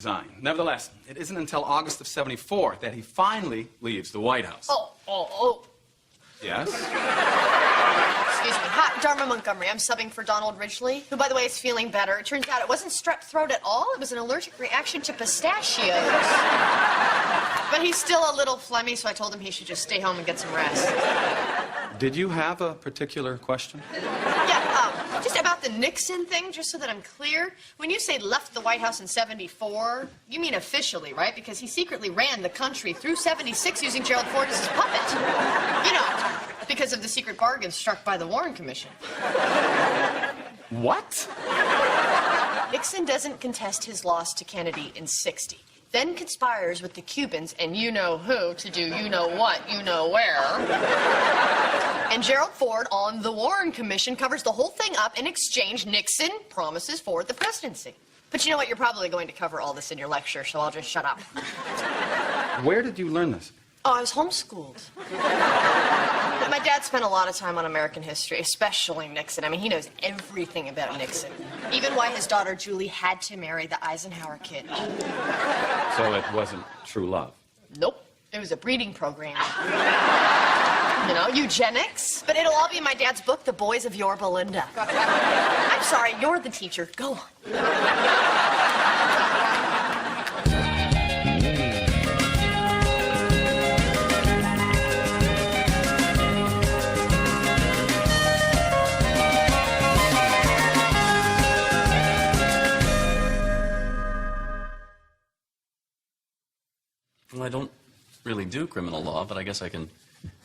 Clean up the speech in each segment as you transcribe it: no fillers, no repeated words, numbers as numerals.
resign. Nevertheless, it isn't until August of '74 that he finally leaves the White House. Oh. Yes? Excuse me. Hi, Dharma Montgomery. I'm subbing for Donald Ridgely, who, by the way, is feeling better. It turns out it wasn't strep throat at all. It was an allergic reaction to pistachios. But he's still a little phlegmy, so I told him he should just stay home and get some rest. Did you have a particular question? Yeah, just about the Nixon thing, just so that I'm clear. When you say left the White House in '74, you mean officially, right? Because he secretly ran the country through '76 using Gerald Ford as his puppet. You know, because of the secret bargain struck by the Warren Commission. What? Nixon doesn't contest his loss to Kennedy in '60. Then conspires with the Cubans and you-know-who to do you-know-what, you-know-where. And Gerald Ford on the Warren Commission covers the whole thing up. In exchange, Nixon promises Ford the presidency. But you know what? You're probably going to cover all this in your lecture, so I'll just shut up. Where did you learn this? Oh, I was homeschooled. My dad spent a lot of time on American history, especially Nixon. I mean, he knows everything about Nixon. Even why his daughter, Julie, had to marry the Eisenhower kid. So it wasn't true love? Nope. It was a breeding program. You know, eugenics. But it'll all be in my dad's book, The Boys of Your Belinda. I'm sorry, you're the teacher. Go on. Well, I don't really do criminal law, but I guess I can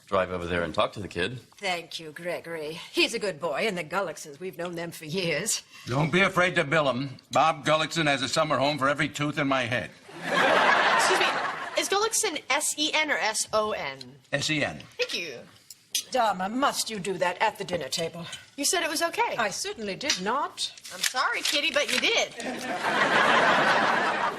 drive over there and talk to the kid. Thank you, Gregory. He's a good boy, and the Gullicksons, we've known them for years. Don't be afraid to bill him. Bob Gullickson has a summer home for every tooth in my head. Excuse me, is Gullickson S-E-N or S-O-N? S-E-N. Thank you. Dharma, must you do that at the dinner table? You said it was okay. I certainly did not. I'm sorry, Kitty, but you did.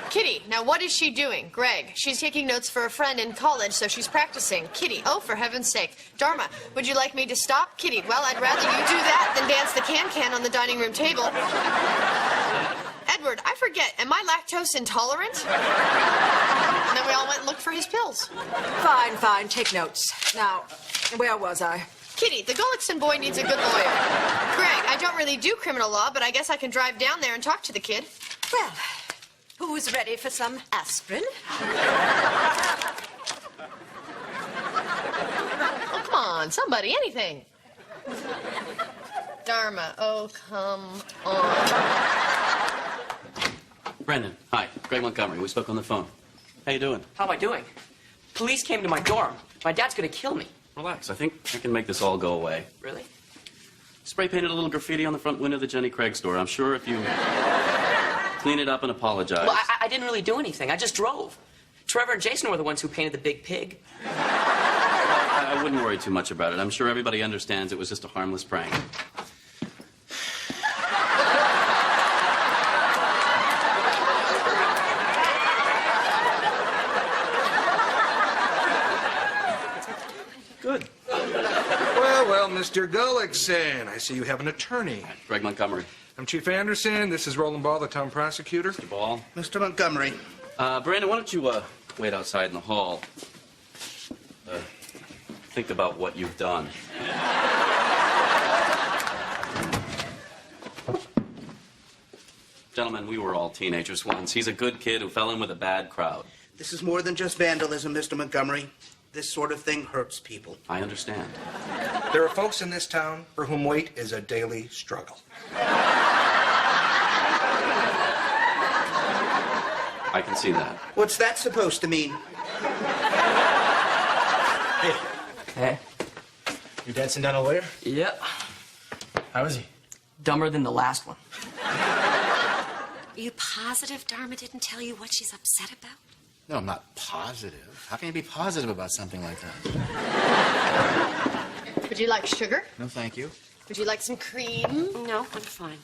Kitty, now what is she doing? Greg, she's taking notes for a friend in college, so she's practicing. Kitty, oh, for heaven's sake. Dharma, would you like me to stop? Kitty, well, I'd rather you do that than dance the can-can on the dining room table. Edward, I forget, am I lactose intolerant? And then we all went and looked for his pills. Fine, take notes. Now, where was I? Kitty, the Gullickson boy needs a good lawyer. Greg, I don't really do criminal law, but I guess I can drive down there and talk to the kid. Well, who's ready for some aspirin? Oh, come on, somebody, anything. Dharma, oh, come on. Brendan, hi. Greg Montgomery. We spoke on the phone. How you doing? How am I doing? Police came to my dorm. My dad's gonna kill me. Relax. I think I can make this all go away. Really? Spray painted a little graffiti on the front window of the Jenny Craig store. I'm sure if you clean it up and apologize. Well, I didn't really do anything. I just drove. Trevor and Jason were the ones who painted the big pig. I wouldn't worry too much about it. I'm sure everybody understands it was just a harmless prank. Good. Well, Mr. Gullickson, I see you have an attorney. Greg Montgomery. I'm Chief Anderson. This is Roland Ball, the town prosecutor. Mr. Ball. Mr. Montgomery. Brandon, why don't you wait outside in the hall? Think about what you've done. Gentlemen, we were all teenagers once. He's a good kid who fell in with a bad crowd. This is more than just vandalism, Mr. Montgomery. This sort of thing hurts people. I understand. There are folks in this town for whom weight is a daily struggle. I can see that. What's that supposed to mean? Hey. Your dad sent down a lawyer? Yep. How is he? Dumber than the last one. Are you positive Dharma didn't tell you what she's upset about? No, I'm not positive. How can you be positive about something like that? Would you like sugar? No, thank you. Would you like some cream? No, I'm fine.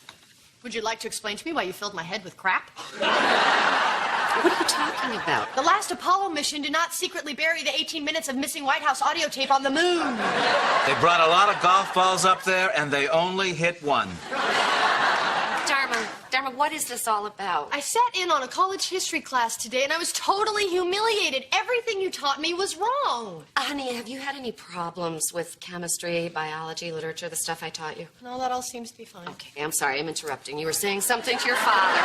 Would you like to explain to me why you filled my head with crap? What are you talking about? The last Apollo mission did not secretly bury the 18 minutes of missing White House audio tape on the moon. They brought a lot of golf balls up there, and they only hit one. Dharma, Dharma, what is this all about? I sat in on a college history class today, and I was totally humiliated. Everything you taught me was wrong. Honey, have you had any problems with chemistry, biology, literature, the stuff I taught you? No, that all seems to be fine. Okay, I'm sorry, I'm interrupting. You were saying something to your father.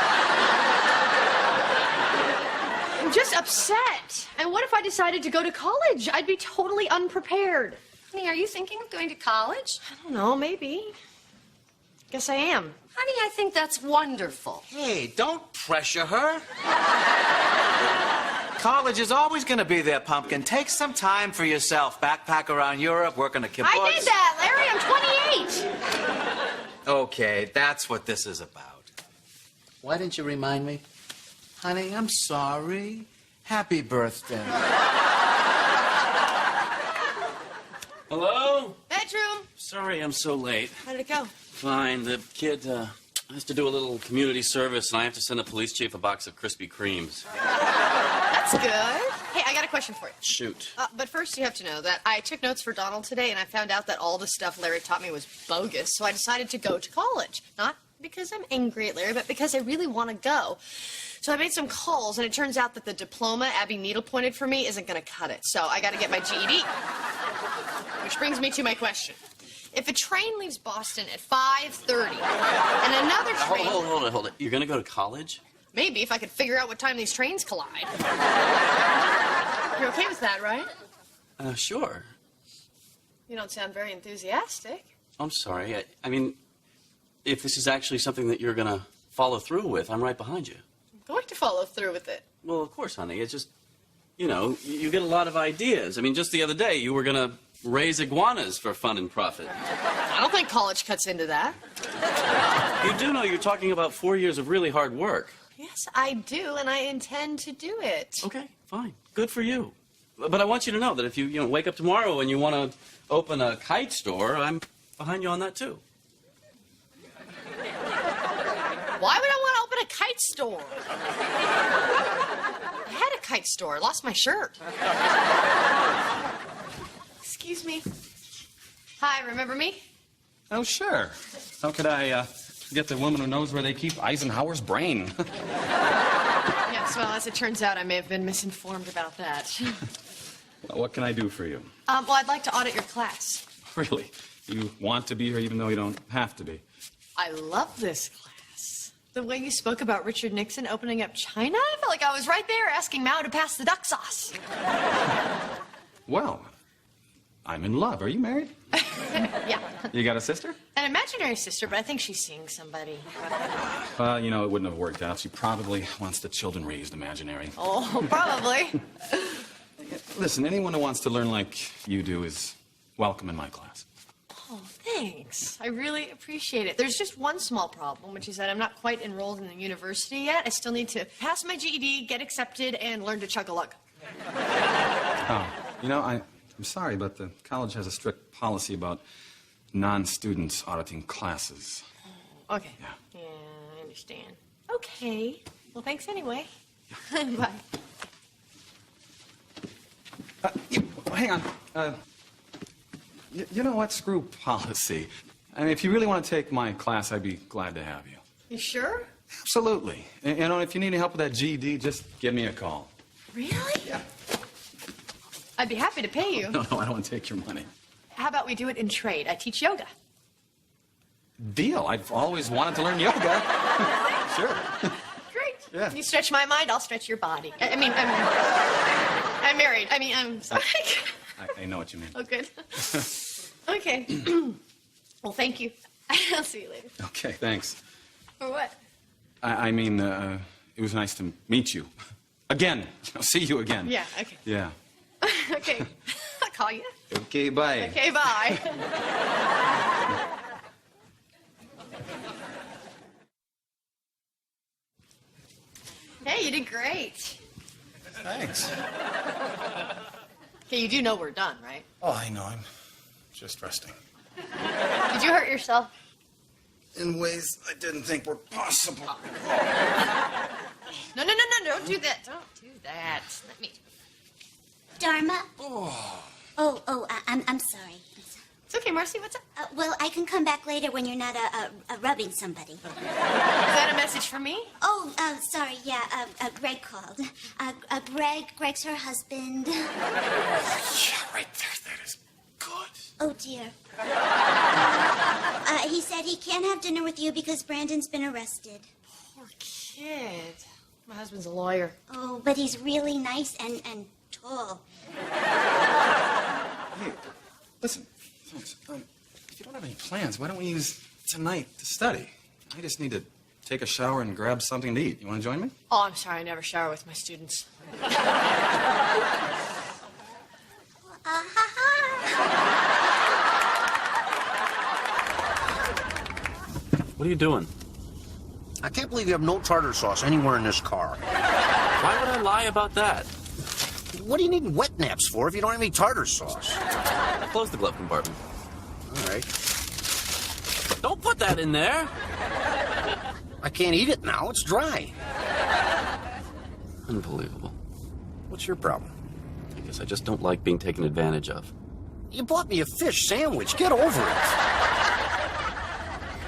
I'm just upset. And what if I decided to go to college? I'd be totally unprepared. Honey, are you thinking of going to college? I don't know, maybe. Guess I am. Honey, I think that's wonderful. Hey, don't pressure her. College is always going to be there, Pumpkin. Take some time for yourself. Backpack around Europe, work on a kibbutz. I did that, Larry. I'm 28. Okay, that's what this is about. Why didn't you remind me? Honey, I'm sorry. Happy birthday. Hello? Bedroom. Sorry I'm so late. How did it go? Fine. The kid has to do a little community service, and I have to send the police chief a box of Krispy Kremes. That's good. Hey, I got a question for you. Shoot. But first, you have to know that I took notes for Donald today, and I found out that all the stuff Larry taught me was bogus, so I decided to go to college. Not because I'm angry at Larry, but because I really want to go. So I made some calls, and it turns out that the diploma Abby needle-pointed for me isn't going to cut it, so I got to get my GED. Which brings me to my question. If a train leaves Boston at 5:30, and another train... Hold it. You're going to go to college? Maybe, if I could figure out what time these trains collide. You're okay with that, right? Sure. You don't sound very enthusiastic. I'm sorry. I mean, if this is actually something that you're going to follow through with, I'm right behind you. I'm going to follow through with it. Well, of course, honey. It's just, you know, you get a lot of ideas. I mean, just the other day, you were going to raise iguanas for fun and profit. I don't think college cuts into that. You do know you're talking about 4 years of really hard work. Yes, I do, and I intend to do it. Okay, fine. Good for you. But I want you to know that if you wake up tomorrow and you want to open a kite store, I'm behind you on that, too. Why would I want to open a kite store? I had a kite store. I lost my shirt. Excuse me. Hi, remember me? Oh, sure. How could I forget the woman who knows where they keep Eisenhower's brain? Yes, well, as it turns out, I may have been misinformed about that. Well, what can I do for you? Well, I'd like to audit your class. Really? You want to be here even though you don't have to be? I love this class. The way you spoke about Richard Nixon opening up China, I felt like I was right there asking Mao to pass the duck sauce. Well, I'm in love. Are you married? Yeah. You got a sister? An imaginary sister, but I think she's seeing somebody. Well, you know, it wouldn't have worked out. She probably wants the children raised imaginary. Oh, probably. Listen, anyone who wants to learn like you do is welcome in my class. Oh, thanks. I really appreciate it. There's just one small problem, which is that I'm not quite enrolled in the university yet. I still need to pass my GED, get accepted, and learn to chug-a-lug. Oh, you know, I'm sorry, but the college has a strict policy about non-students auditing classes. Okay. Yeah. Yeah, I understand. Okay. Well, thanks anyway. Bye. Hang on. You know what? Screw policy. I mean, if you really want to take my class, I'd be glad to have you. You sure? Absolutely. And, you know, if you need any help with that GED, just give me a call. Really? Yeah. I'd be happy to pay you. No, I don't want to take your money. How about we do it in trade? I teach yoga. Deal. I've always wanted to learn yoga. Sure. Great. Yeah. You stretch my mind, I'll stretch your body. I'm married. I'm sorry. I know what you mean. Oh, good. Okay. Well, thank you. I'll see you later. Okay, thanks. For what? I mean, it was nice to meet you. Again. I'll see you again. Yeah, okay. Yeah. Okay. I'll call you. Okay, bye. Okay, bye. Hey, you did great. Thanks. Okay, you do know we're done, right? Oh, I know. I'm just resting. Did you hurt yourself? In ways I didn't think were possible. No, don't do that. Don't do that. Let me. Dharma? I'm sorry. It's okay, Marcy, what's up? Well, I can come back later when you're not rubbing somebody. Is that a message for me? Oh, sorry, yeah, Greg called. Greg's her husband. Yeah, right there. That is good. Oh, dear. He said he can't have dinner with you because Brandon's been arrested. Poor kid. My husband's a lawyer. Oh, but he's really nice and tall. Hey, listen, thanks. If you don't have any plans, why don't we use tonight to study? I just need to take a shower and grab something to eat. You want to join me? Oh, I'm sorry, I never shower with my students. What are you doing? I can't believe you have no tartar sauce anywhere in this car. Why would I lie about that? What do you need wet naps for if you don't have any tartar sauce? Close the glove compartment. All right. Don't put that in there. I can't eat it now. It's dry. Unbelievable. What's your problem? I guess I just don't like being taken advantage of. You bought me a fish sandwich. Get over it.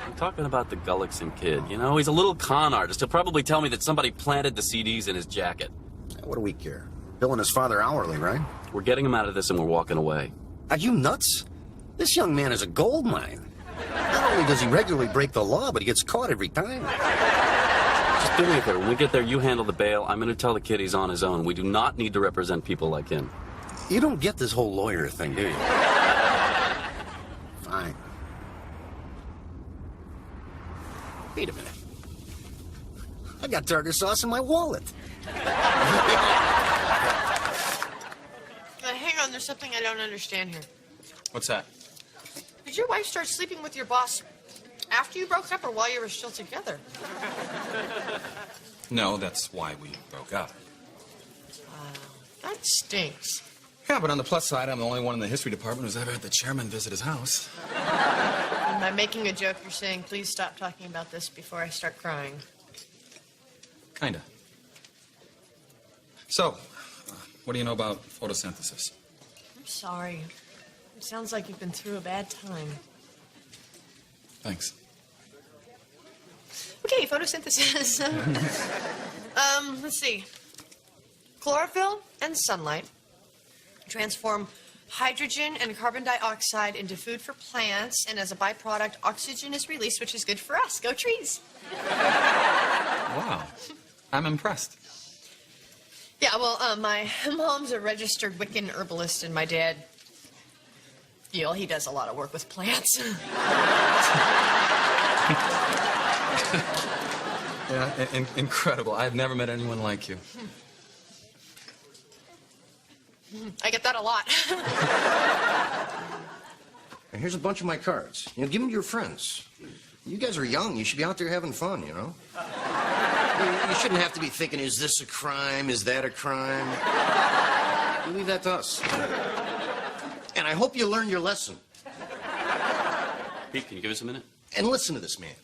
I'm talking about the Gullickson kid. You know, he's a little con artist. He'll probably tell me that somebody planted the CDs in his jacket. What do we care? Billing his father hourly, right? We're getting him out of this and we're walking away. Are you nuts? This young man is a gold mine. Not only does he regularly break the law, but he gets caught every time. Just do me a favor. When we get there, you handle the bail. I'm going to tell the kid he's on his own. We do not need to represent people like him. You don't get this whole lawyer thing, do you? Fine. Wait a minute. I got tartar sauce in my wallet. Hang on, there's something I don't understand here. What's that? Did your wife start sleeping with your boss after you broke up or while you were still together? No, that's why we broke up. That stinks. Yeah, but on the plus side, I'm the only one in the history department who's ever had the chairman visit his house. By making a joke, you're saying, please stop talking about this before I start crying. Kinda. So, what do you know about photosynthesis? I'm sorry. It sounds like you've been through a bad time. Thanks. Okay, photosynthesis. Let's see. Chlorophyll and sunlight transform hydrogen and carbon dioxide into food for plants, and as a byproduct, oxygen is released, which is good for us. Go trees. Wow. I'm impressed. Yeah, well, my mom's a registered Wiccan herbalist, and my dad, he does a lot of work with plants. Yeah, incredible. I've never met anyone like you. I get that a lot. And here's a bunch of my cards. Give them to your friends. You guys are young. You should be out there having fun, you know? You shouldn't have to be thinking, is this a crime? Is that a crime? You leave that to us. And I hope you learn your lesson. Pete, can you give us a minute? And listen to this man.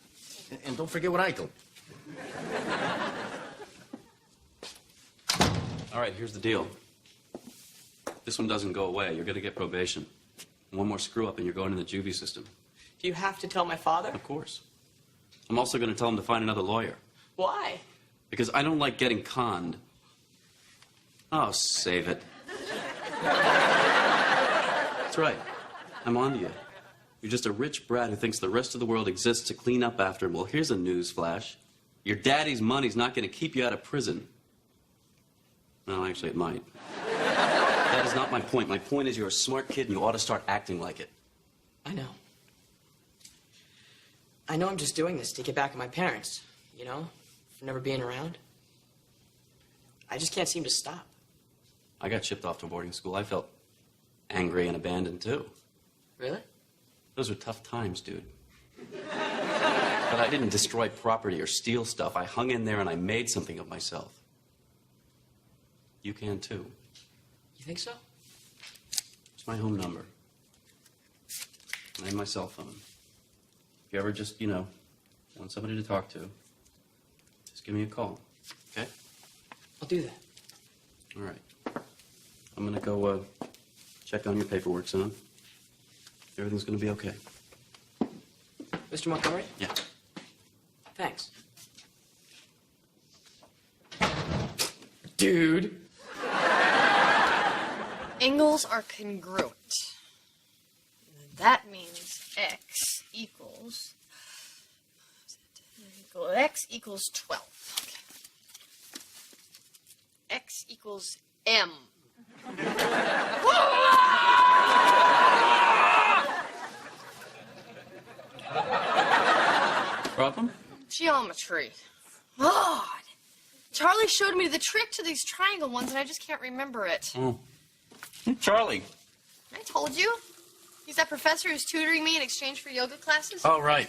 And don't forget what I told you. All right, here's the deal. This one doesn't go away. You're going to get probation. One more screw up and you're going in the juvie system. Do you have to tell my father? Of course. I'm also going to tell him to find another lawyer. Why? Because I don't like getting conned. Oh, save it. That's right. I'm on to you. You're just a rich brat who thinks the rest of the world exists to clean up after him. Well, here's a news flash. Your daddy's money's not going to keep you out of prison. No, actually, it might. That is not my point. My point is you're a smart kid and you ought to start acting like it. I know. I know I'm just doing this to get back at my parents, you know, for never being around. I just can't seem to stop. I got shipped off to boarding school. I felt angry and abandoned, too. Really? Those were tough times, dude. But I didn't destroy property or steal stuff. I hung in there and I made something of myself. You can, too. You think so? It's my home number. And my cell phone. If you ever just, want somebody to talk to, just give me a call, okay? I'll do that. All right. I'm gonna go check on your paperwork, son. Everything's gonna be okay. Mr. Montgomery? Yeah. Thanks. Dude. Angles are congruent. That means x equals 12. Okay. X equals m. Problem? Geometry. God. Charlie showed me the trick to these triangle ones, and I just can't remember it. Oh. Charlie. I told you. He's that professor who's tutoring me in exchange for yoga classes. Oh, right.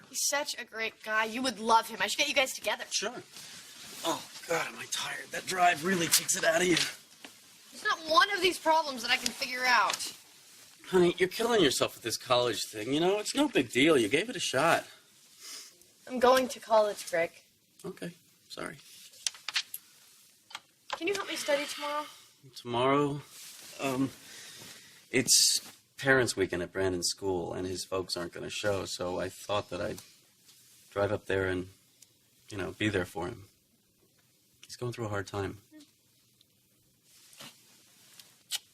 He's such a great guy. You would love him. I should get you guys together. Sure. Oh, God, am I tired. That drive really takes it out of you. There's not one of these problems that I can figure out. Honey, you're killing yourself with this college thing. You know, it's no big deal. You gave it a shot. I'm going to college, Greg. Okay. Sorry. Can you help me study tomorrow? Tomorrow, it's parents' weekend at Brandon's school, and his folks aren't going to show, so I thought that I'd drive up there and, be there for him. He's going through a hard time.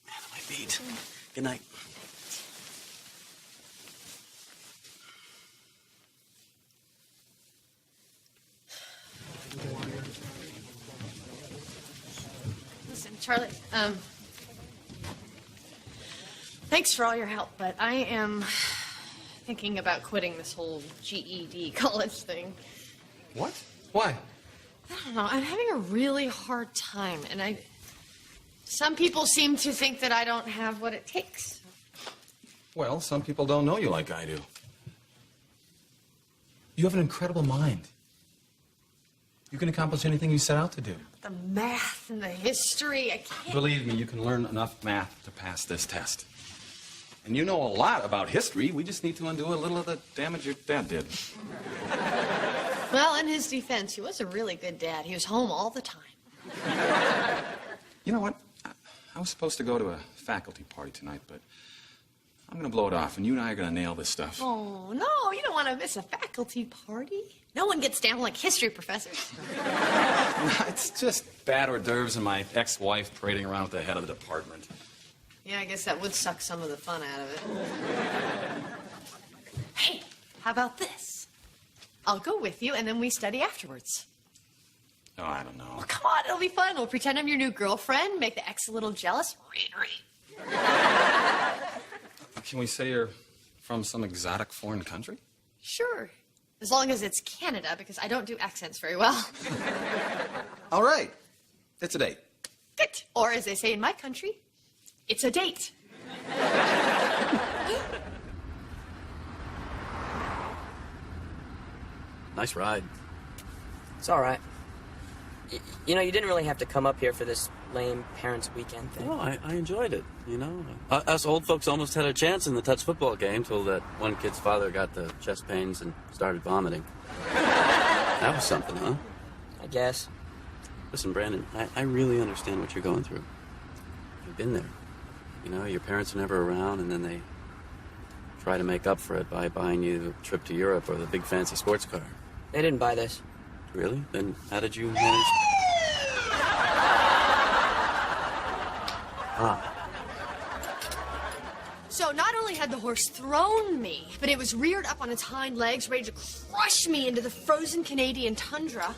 Man, my beat. Good night. Listen, Charlie, thanks for all your help, but I am thinking about quitting this whole GED college thing. What? Why? I don't know. I'm having a really hard time, and some people seem to think that I don't have what it takes. Well, some people don't know you like I do. You have an incredible mind. You can accomplish anything you set out to do. The math and the history, I can't. Believe me, you can learn enough math to pass this test. And you know a lot about history. We just need to undo a little of the damage your dad did. Well, in his defense, he was a really good dad. He was home all the time. You know what? I was supposed to go to a faculty party tonight, but I'm going to blow it off, and you and I are going to nail this stuff. Oh, no, you don't want to miss a faculty party. No one gets down like history professors. It's just bad hors d'oeuvres and my ex-wife parading around with the head of the department. Yeah, I guess that would suck some of the fun out of it. Hey, how about this? I'll go with you, and then we study afterwards. Oh, I don't know. Well, come on, it'll be fun. We'll pretend I'm your new girlfriend, make the ex a little jealous. Can we say you're from some exotic foreign country? Sure, as long as it's Canada, because I don't do accents very well. All right. It's a date. Good. Or as they say in my country, it's a date. Nice ride. It's all right. You know, you didn't really have to come up here for this lame parents' weekend thing. No, I enjoyed it, Us old folks almost had a chance in the touch football game till that one kid's father got the chest pains and started vomiting. That was something, huh? I guess. Listen, Brandon, I really understand what you're going through. You've been there. Your parents are never around, and then they try to make up for it by buying you a trip to Europe or the big fancy sports car. They didn't buy this. Really? Then how did you manage? So not only had the horse thrown me, but it was reared up on its hind legs, ready to crush me into the frozen Canadian tundra,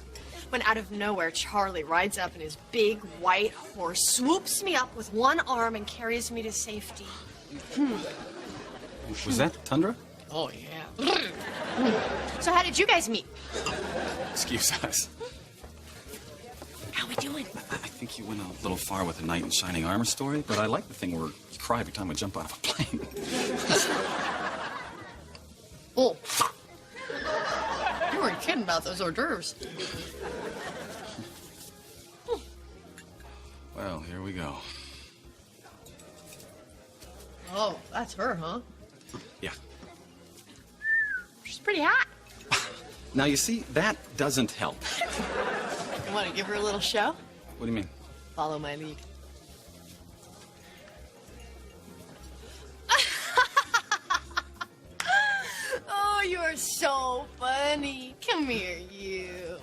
when out of nowhere, Charlie rides up in his big white horse, swoops me up with one arm, and carries me to safety. Was that tundra? Oh, yeah. So how did you guys meet? Excuse us. How we doing? I think you went a little far with the knight in shining armor story, but I like the thing where you cry every time we jump out of a plane. Oh. You weren't kidding about those hors d'oeuvres. Well, here we go. Oh, that's her, huh? Yeah. She's pretty hot. Now, you see, that doesn't help. You want to give her a little show? What do you mean? Follow my lead. Oh, you're so funny. Come here, you.